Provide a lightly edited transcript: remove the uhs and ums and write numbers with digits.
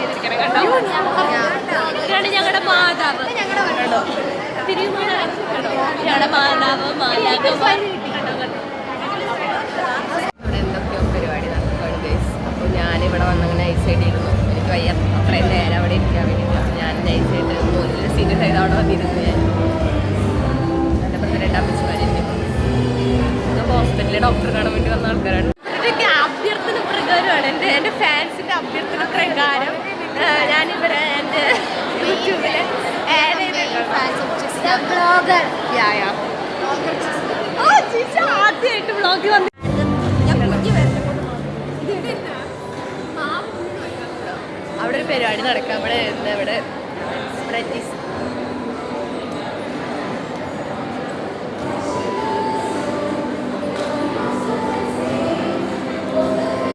ചെയ്തിരിക്കണം കേട്ടോ. ഇതാണ് ഞങ്ങളുടെ മാതാവ്, ഞങ്ങളുടെ മാതാവ് മാതാവ്. ഇവിടെ എന്തൊക്കെയോ പരിപാടി നടക്കുകയാണ് ഗൈസ്. അപ്പോൾ ഞാനിവിടെ വന്നങ്ങനെ നൈസായിട്ടിരുന്നു. എനിക്ക് വയ്യ അത്രയും നേരം അവിടെ ഇരിക്കാൻ വേണ്ടിയിട്ട് ഞാൻ നൈസായിട്ട് മുന്നിൽ സീറ്റ് ചെയ്ത് അവിടെ വന്നിരുന്നു. ഞാൻ എൻ്റെ പ്രസിഡന്റ് അമ്മച്ചുമാരില്ലേ ഹോസ്പിറ്റലിൽ ഡോക്ടർ കാണാൻ വേണ്ടി വന്ന ആൾക്കാരാണ്. ഇതൊക്കെ അഭ്യർത്ഥന പ്രകാരമാണ്, എൻ്റെ ഫാൻസിൻ്റെ അഭ്യർത്ഥന പ്രകാരം ഞാനിവരെ എൻ്റെ യൂട്യൂബിൽ ആഡ് ചെയ്തിട്ടുണ്ട്. ആദ്യമായിട്ട് വ്ളോഗ് വന്നു. അവിടെ ഒരു പരിപാടി നടക്കാം. ഇവിടെ എന്താ ഇവിടെ